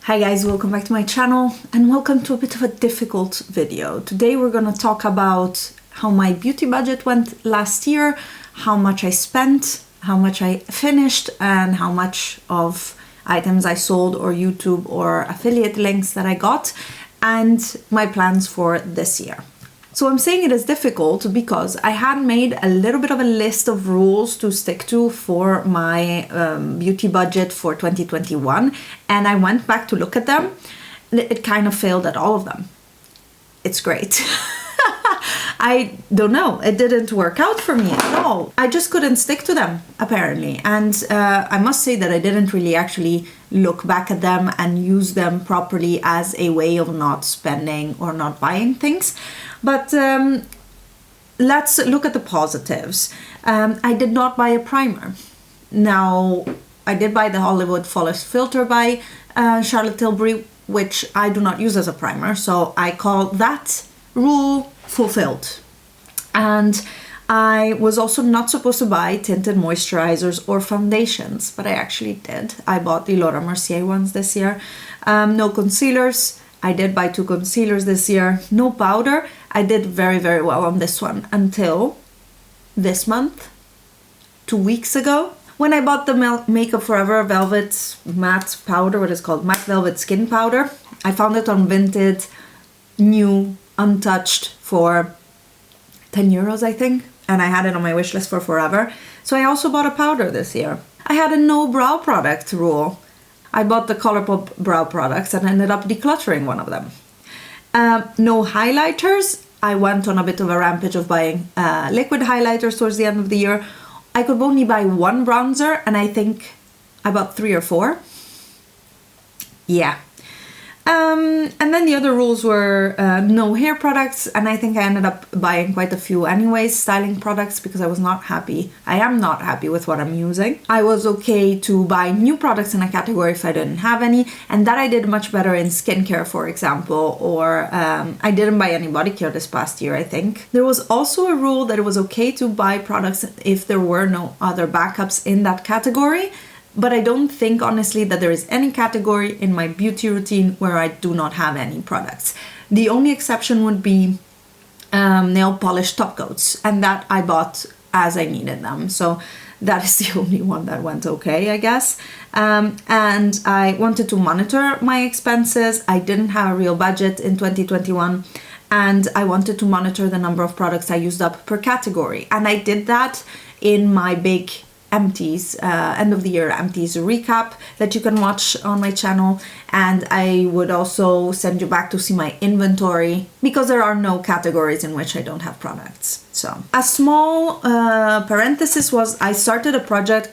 Hi guys, welcome back to my channel and welcome to a bit of a difficult video. Today we're gonna talk about how my beauty budget went last year, how much I spent, how much I finished, and how much of items I sold or YouTube or affiliate links that I got, and my plans for this year. So I'm saying it is difficult because I had made a little bit of a list of rules to stick to for my beauty budget for 2021, and I went back to look at them. It kind of failed at all of them. It's great. I don't know, it didn't work out for me at all. I just couldn't stick to them, apparently. And I must say that I didn't really actually look back at them and use them properly as a way of not spending or not buying things. But let's look at the positives. I did not buy a primer. Now, I did buy the Hollywood Flawless Filter by Charlotte Tilbury, which I do not use as a primer, so I call that rule fulfilled. And I was also not supposed to buy tinted moisturizers or foundations, but I actually did. I bought the Laura Mercier ones this year. No concealers. I did buy 2 concealers this year. No powder. I did very, very well on this one until this month, 2 weeks ago, when I bought the Makeup Forever Velvet Matte Powder, what is called Matte Velvet Skin Powder. I found it on Vinted, new, untouched, for 10 euros, I think. And I had it on my wish list for forever. So I also bought a powder this year. I had a no brow product rule. I bought the ColourPop brow products and ended up decluttering one of them. No highlighters. I went on a bit of a rampage of buying liquid highlighters towards the end of the year. I could only buy 1 bronzer, and I think I bought 3 or 4. Yeah. And then the other rules were no hair products, and I think I ended up buying quite a few anyways, styling products, because I was not happy. I am not happy with what I'm using. I was okay to buy new products in a category if I didn't have any, and that I did much better in skincare, for example, or I didn't buy any body care this past year, I think. There was also a rule that it was okay to buy products if there were no other backups in that category. But I don't think, honestly, that there is any category in my beauty routine where I do not have any products. The only exception would be nail polish top coats, and that I bought as I needed them. So that is the only one that went okay, I guess. And I wanted to monitor my expenses. I didn't have a real budget in 2021. And I wanted to monitor the number of products I used up per category. And I did that in my big empties, end of the year empties recap that you can watch on my channel, and I would also send you back to see my inventory because there are no categories in which I don't have products. So a small parenthesis was I started a project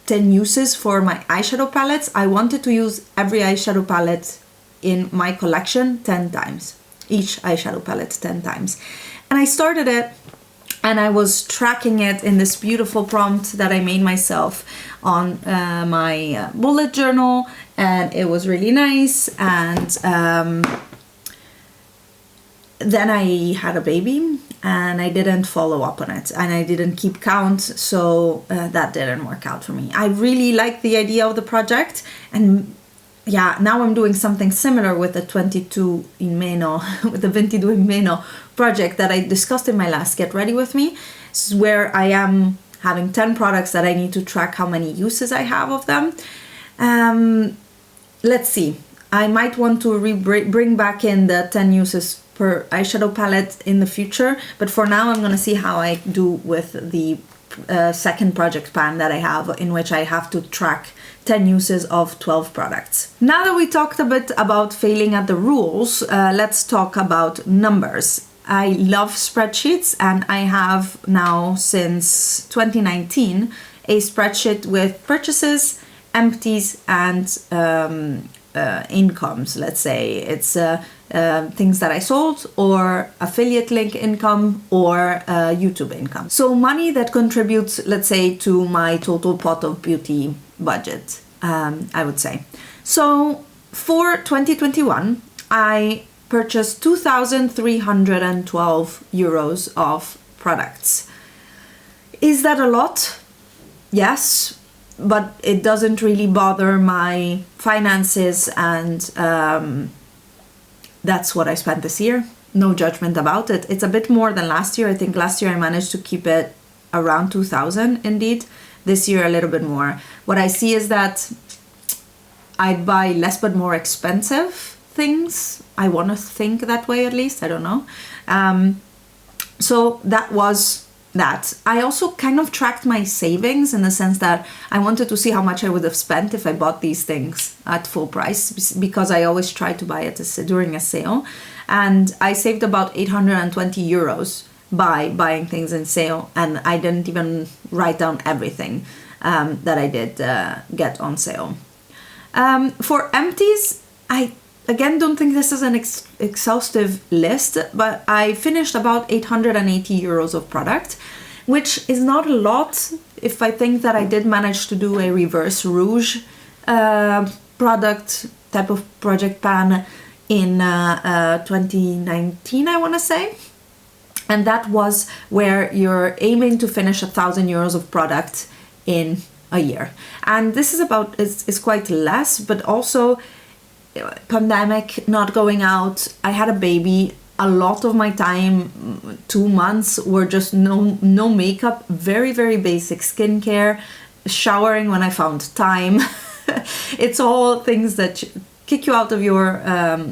10 uses for my eyeshadow palettes. I wanted to use every eyeshadow palette in my collection 10 times, each eyeshadow palette 10 times, and I started it. And I was tracking it in this beautiful prompt that I made myself on my bullet journal, and it was really nice. And then I had a baby, and I didn't follow up on it, and I didn't keep count, so that didn't work out for me. I really liked the idea of the project, and yeah, now I'm doing something similar with the 22 in meno, with the 22 in meno project that I discussed in my last Get Ready With Me. This is where I am having 10 products that I need to track how many uses I have of them. Let's see. I might want to bring back in the 10 uses per eyeshadow palette in the future, but for now I'm going to see how I do with the second project plan that I have, in which I have to track 10 uses of 12 products. Now that we talked a bit about failing at the rules, let's talk about numbers. I love spreadsheets, and I have now since 2019 a spreadsheet with purchases, empties, and incomes. Let's say it's things that I sold, or affiliate link income, or YouTube income. So money that contributes, let's say, to my total pot of beauty budget, I would say. So for 2021, I purchased 2,312 euros of products. Is that a lot? Yes. but it doesn't really bother my finances, and that's what I spent this year. No judgment about it. It's a bit more than last year. I think last year I managed to keep it around 2,000 indeed. This year a little bit more. What I see is that I'd buy less but more expensive things. I want to think that way, at least. I don't know. So that was that. I also kind of tracked my savings in the sense that I wanted to see how much I would have spent if I bought these things at full price, because I always try to buy it during a sale. And I saved about 820 euros by buying things in sale, and I didn't even write down everything that I did get on sale. For empties, I again don't think this is an exhaustive list, but I finished about 880 euros of product, which is not a lot if I think that I did manage to do a reverse rouge product type of project pan in 2019, I want to say. And that was where you're aiming to finish 1,000 euros of product in a year. And this is about, it's quite less, but also pandemic, not going out. I had a baby. A lot of my time, 2 months, were just no makeup, very, very basic skincare, showering when I found time. It's all things that kick you out of your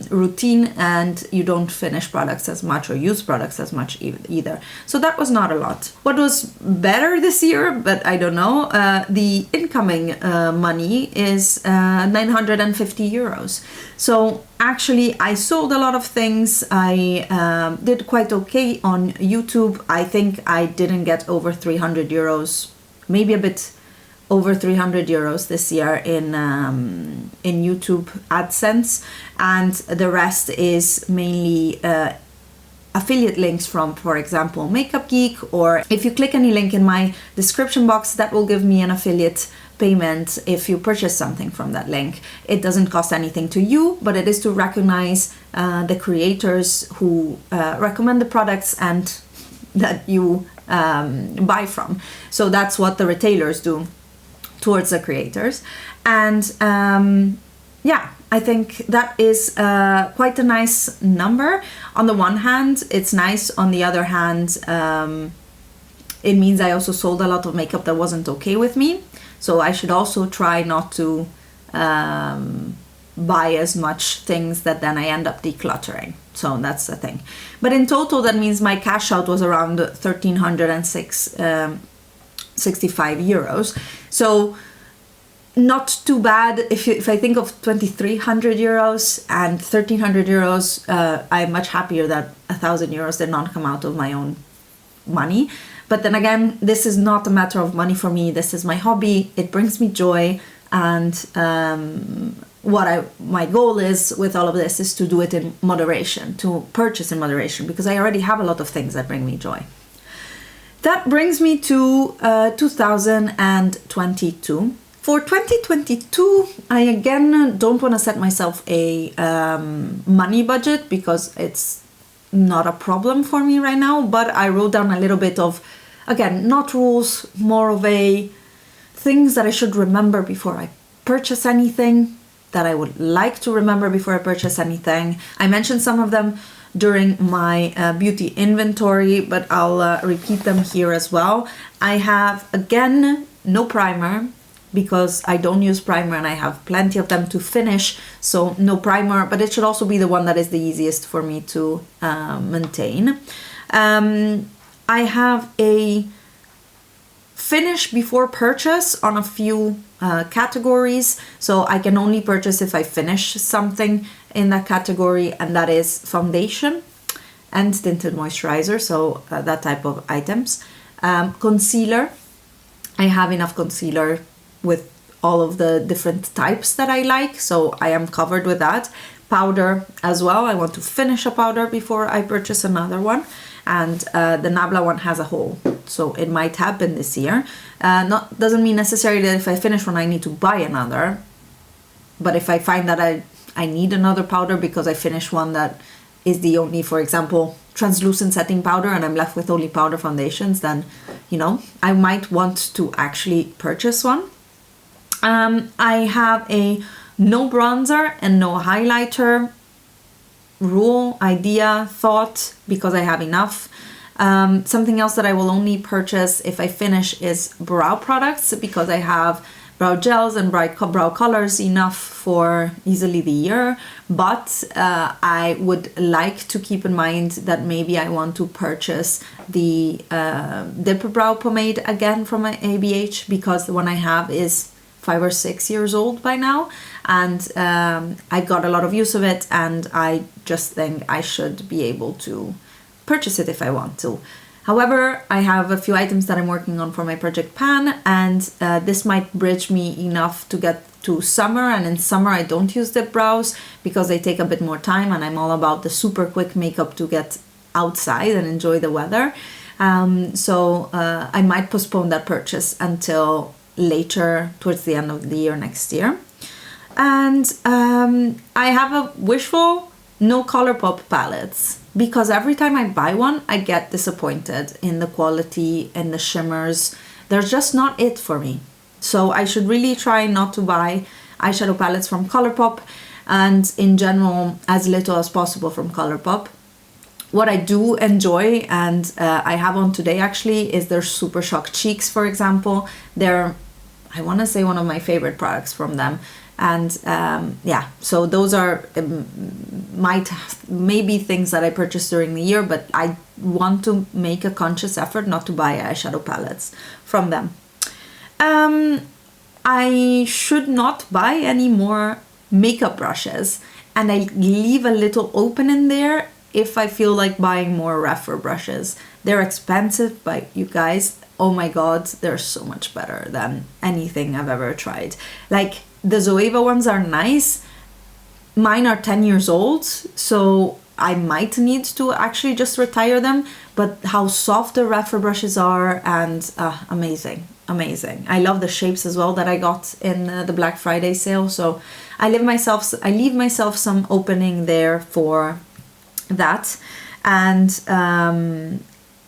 routine, and you don't finish products as much or use products as much either. So that was not a lot. What was better this year, but I don't know, the incoming money is 950 euros. So actually I sold a lot of things. I did quite okay on YouTube. I think I didn't get over 300 euros, maybe a bit over 300 euros this year in YouTube AdSense, and the rest is mainly affiliate links from, for example, Makeup Geek, or if you click any link in my description box, that will give me an affiliate payment if you purchase something from that link. It doesn't cost anything to you, but it is to recognize the creators who recommend the products and that you buy from. So that's what the retailers do towards the creators. And yeah, I think that is quite a nice number. On the one hand, it's nice. On the other hand, it means I also sold a lot of makeup that wasn't okay with me. So I should also try not to buy as much things that then I end up decluttering. So that's the thing. But in total, that means my cash out was around 1,365 euros. So not too bad. If I think of 2,300 euros and 1,300 euros, I'm much happier that 1,000 euros did not come out of my own money. But then again, this is not a matter of money for me. This is my hobby. It brings me joy. And my goal is with all of this is to do it in moderation, to purchase in moderation, because I already have a lot of things that bring me joy. That brings me to 2022. For 2022, I again don't want to set myself a money budget because it's not a problem for me right now, but I wrote down a little bit of, again, not rules, more of a things that I should remember before I purchase anything, that I would like to remember before I purchase anything. I mentioned some of them during my beauty inventory, but I'll repeat them here as well. I have, again, no primer because I don't use primer and I have plenty of them to finish, so no primer, but it should also be the one that is the easiest for me to maintain. I have a finish before purchase on a few categories, so I can only purchase if I finish something in that category, and that is foundation and tinted moisturizer, so that type of items. Concealer, I have enough concealer with all of the different types that I like, so I am covered with that. Powder as well, I want to finish a powder before I purchase another one, and the Nabla one has a hole, so it might happen this year. Doesn't mean necessarily that if I finish one I need to buy another, but if I find that I need another powder because I finished one that is the only, for example, translucent setting powder, and I'm left with only powder foundations, then, you know, I might want to actually purchase one. I have a no bronzer and no highlighter rule, idea, thought, because I have enough. Something else that I will only purchase if I finish is brow products, because I have brow gels and bright brow colors enough for easily the year. But I would like to keep in mind that maybe I want to purchase the Dip Brow Pomade again from ABH, because the one I have is 5 or 6 years old by now, and I got a lot of use of it, and I just think I should be able to purchase it if I want to. However, I have a few items that I'm working on for my project pan, and this might bridge me enough to get to summer, and in summer I don't use dip brows because they take a bit more time, and I'm all about the super quick makeup to get outside and enjoy the weather. So I might postpone that purchase until later, towards the end of the year next year. And I have a wishful no ColourPop palettes, because every time I buy one I get disappointed in the quality and the shimmers. They're just not it for me. So I should really try not to buy eyeshadow palettes from ColourPop, and in general as little as possible from ColourPop. What I do enjoy, and I have on today actually, is their Super Shock Cheeks, for example. They're, I want to say, one of my favorite products from them. And yeah, so those are maybe things that I purchased during the year, but I want to make a conscious effort not to buy eyeshadow palettes from them. I should not buy any more makeup brushes, and I leave a little open in there if I feel like buying more rephr brushes. They're expensive, but you guys, oh my god, they're so much better than anything I've ever tried. Like, the Zoeva ones are nice. Mine are 10 years old, so I might need to actually just retire them, but how soft the rephr brushes are, and amazing, amazing. I love the shapes as well that I got in the Black Friday sale, so I leave myself some opening there for that. And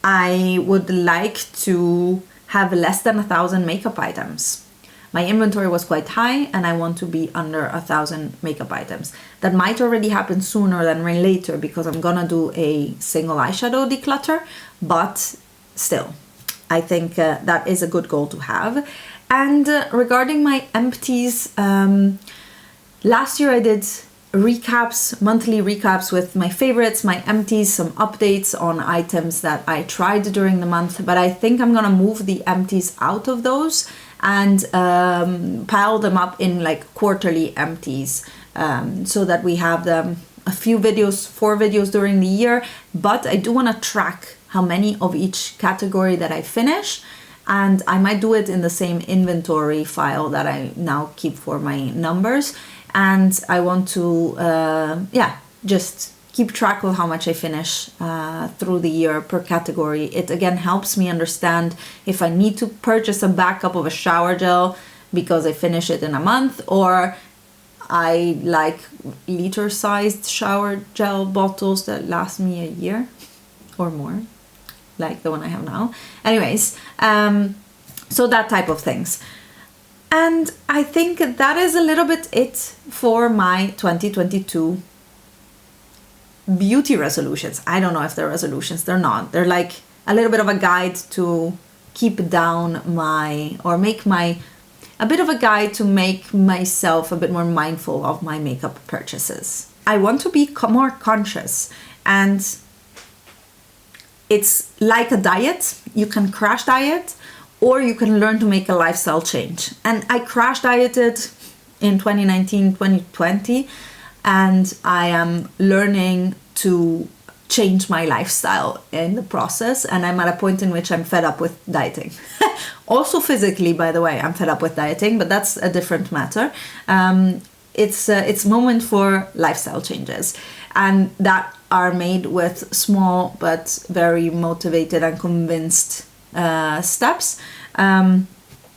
I would like to have less than 1,000 makeup items. My inventory was quite high, and I want to be under 1,000 makeup items. That might already happen sooner than later, because I'm gonna do a single eyeshadow declutter, but still, I think that is a good goal to have. And regarding my empties, last year I did recaps, monthly recaps with my favorites, my empties, some updates on items that I tried during the month, but I think I'm gonna move the empties out of those and pile them up in like quarterly empties, so that we have them a few videos, 4 videos during the year. But I do want to track how many of each category that I finish, and I might do it in the same inventory file that I now keep for my numbers. And I want to just keep track of how much I finish through the year per category. It again helps me understand if I need to purchase a backup of a shower gel because I finish it in a month, or I like liter-sized shower gel bottles that last me a year or more, like the one I have now. Anyways, so that type of things. And I think that is a little bit it for my 2022 beauty resolutions. I don't know if they're resolutions, they're not. They're like a little bit of a guide to keep down my, or make my, a bit of a guide to make myself a bit more mindful of my makeup purchases. I want to be more conscious, and it's like a diet. You can crash diet, or you can learn to make a lifestyle change. And I crash dieted in 2019, 2020, and I am learning to change my lifestyle in the process, and I'm at a point in which I'm fed up with dieting. Also physically, by the way, I'm fed up with dieting, but that's a different matter. It's moment for lifestyle changes, and that are made with small but very motivated and convinced steps.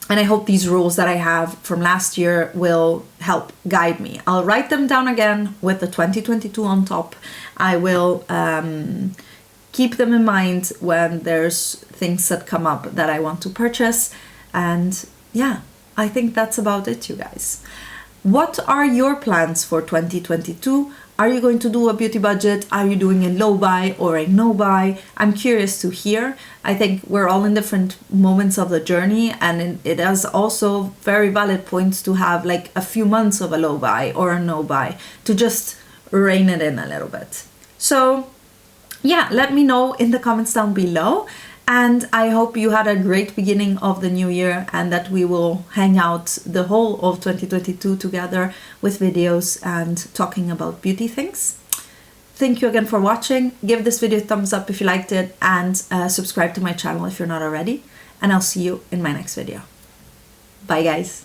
And I hope these rules that I have from last year will help guide me. I'll write them down again with the 2022 on top. I will keep them in mind when there's things that come up that I want to purchase. And yeah, I think that's about it, you guys. What are your plans for 2022? Are you going to do a beauty budget? Are you doing a low buy or a no buy? I'm curious to hear. I think we're all in different moments of the journey, and it has also very valid points to have like a few months of a low buy or a no buy to just rein it in a little bit. So yeah, let me know in the comments down below. And I hope you had a great beginning of the new year and that we will hang out the whole of 2022 together with videos and talking about beauty things. Thank you again for watching. Give this video a thumbs up if you liked it, and subscribe to my channel if you're not already. And I'll see you in my next video. Bye guys.